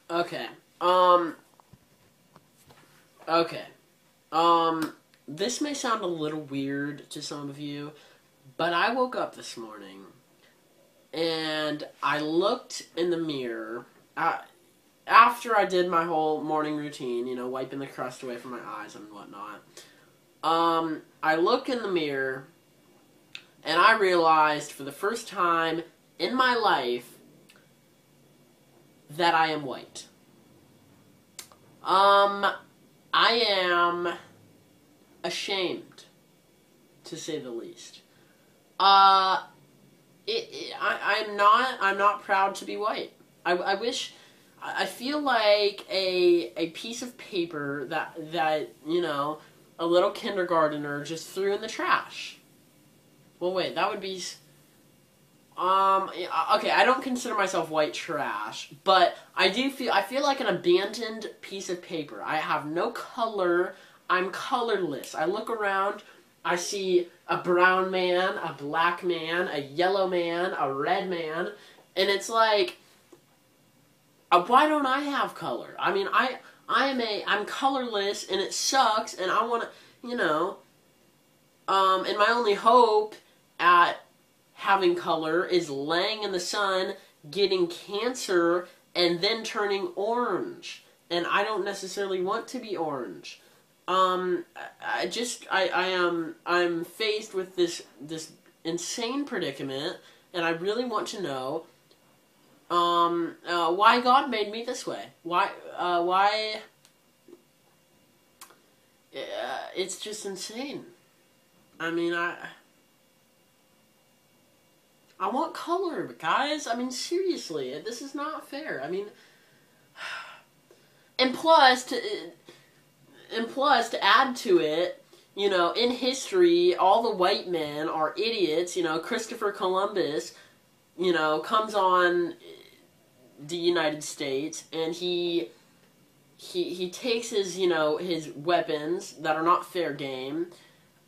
Okay. Okay. This may sound a little weird to some of you, but I woke up this morning and I looked in the mirror after I did my whole morning routine, you know, wiping the crust away from my eyes and whatnot. I look in the mirror and I realized for the first time in my life that I am white. I am ashamed, to say the least. I'm not proud to be white. I wish, I feel like a piece of paper that, you know, a little kindergartner just threw in the trash. Well, wait, that would be, okay, I don't consider myself white trash, but I feel like an abandoned piece of paper. I have no color. I'm colorless. I look around, I see a brown man, a black man, a yellow man, a red man, and it's like, why don't I have color? I mean, I'm colorless, and it sucks, and I want to, you know, and my only hope at having color is laying in the sun, getting cancer, and then turning orange. And I don't necessarily want to be orange. I'm faced with this insane predicament, and I really want to know, why God made me this way. Why, it's just insane. I mean, I want color, guys. I mean, seriously, this is not fair. I mean, and plus to add to it, you know, in history, all the white men are idiots. You know, Christopher Columbus, you know, comes on the United States, and he takes his, you know, his weapons that are not fair game.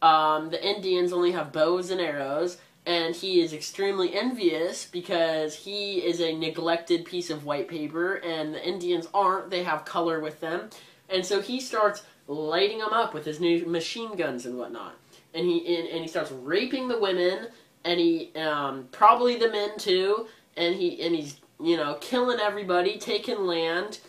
The Indians only have bows and arrows, and he is extremely envious because he is a neglected piece of white paper, and the Indians aren't. They have color with them. And so he starts lighting them up with his new machine guns and whatnot. And he starts raping the women, and he probably the men too, and he's, you know, killing everybody, taking land,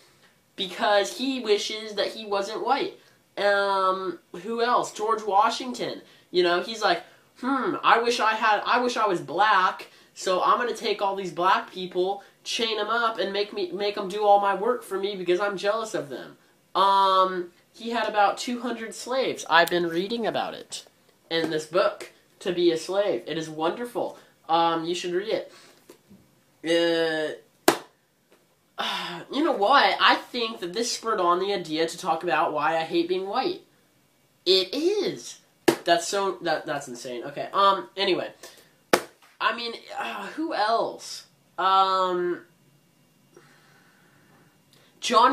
because he wishes that he wasn't white. Who else? George Washington. You know, he's like, I wish I was black, so I'm gonna take all these black people, chain them up, and make them do all my work for me because I'm jealous of them. He had about 200 slaves. I've been reading about it in this book, To Be a Slave. It is wonderful. You should read it. You know what? I think that this spurred on the idea to talk about why I hate being white. It is. That's insane. Okay. Anyway. I mean, who else? John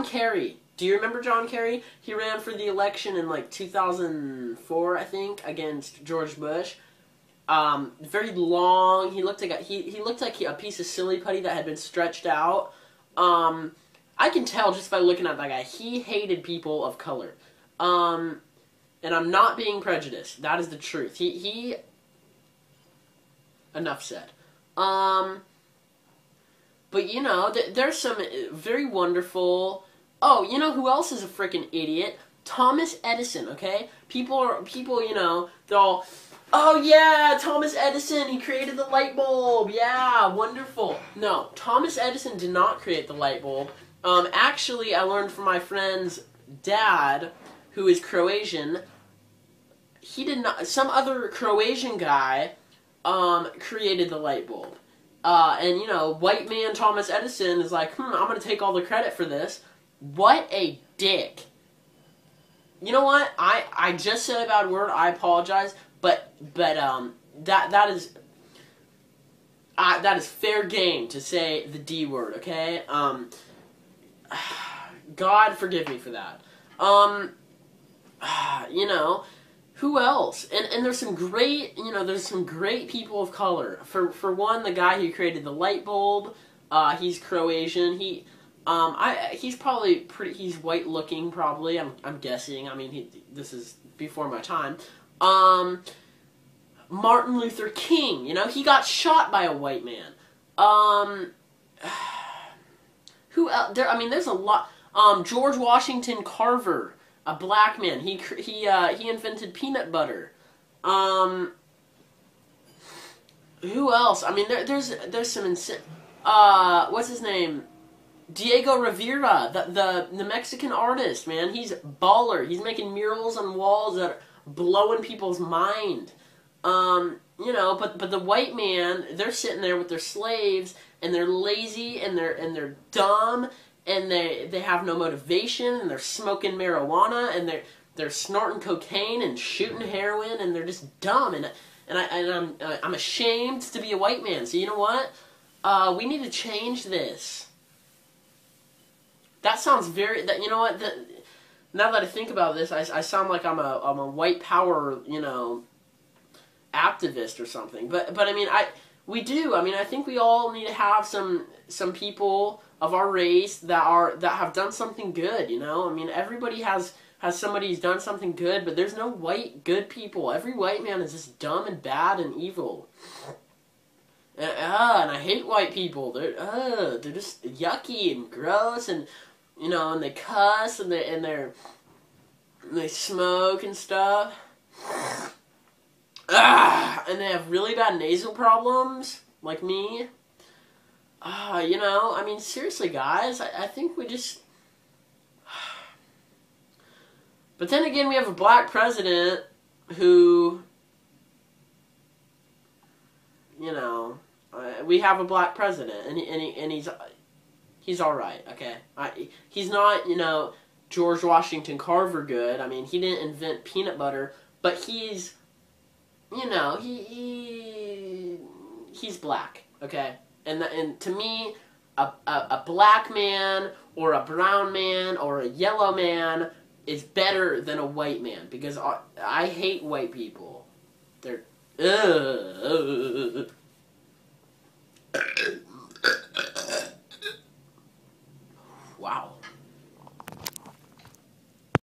Kerry. Do you remember John Kerry? He ran for the election in like 2004, I think, against George Bush. Very long. He looked like he looked like a piece of silly putty that had been stretched out. I can tell just by looking at that guy. He hated people of color. And I'm not being prejudiced. That is the truth. He enough said. But you know, there's some very wonderful. Oh, you know who else is a freaking idiot? Thomas Edison. Okay, people, you know, they're all, oh yeah, Thomas Edison, he created the light bulb. Yeah, wonderful. No, Thomas Edison did not create the light bulb. Actually, I learned from my friend's dad, who is Croatian. He did not. Some other Croatian guy created the light bulb. And you know, white man Thomas Edison is like, I'm gonna take all the credit for this. What a dick. You know what? I just said a bad word. I apologize. But that is fair game to say the D word, okay? God forgive me for that. You know, who else? And there's some great, you know, there's some great people of color. For one, the guy who created the light bulb, he's Croatian. He's probably he's white looking, probably. I'm guessing. I mean, this is before my time. Martin Luther King, he got shot by a white man. Who else? There's a lot. George Washington Carver, a black man. He invented peanut butter. Who else? I mean, there's some insane. What's his name? Diego Rivera, the Mexican artist, man. He's a baller. He's making murals on walls that are blowing people's mind. But the white man, they're sitting there with their slaves, and they're lazy, and they're dumb, and they have no motivation, and they're smoking marijuana, and they're snorting cocaine and shooting heroin, and they're just dumb, and I'm ashamed to be a white man. So you know what? We need to change this. That sounds very. You know what? Now that I think about this, I sound like I'm a white power, activist or something. But I mean, we do. I mean, I think we all need to have some people of our race that have done something good. I mean, everybody has somebody who's done something good, but there's no white good people. Every white man is just dumb and bad and evil. And I hate white people. They're just yucky and gross, and and they cuss, and they smoke and stuff. And they have really bad nasal problems, like me. I mean, seriously, guys, I think we just... But then again, we have a black president who, we have a black president, and he's all right, okay? He's not, George Washington Carver good. I mean, he didn't invent peanut butter, but he's, he's black, okay? And to me, a black man or a brown man or a yellow man is better than a white man, because I hate white people. They're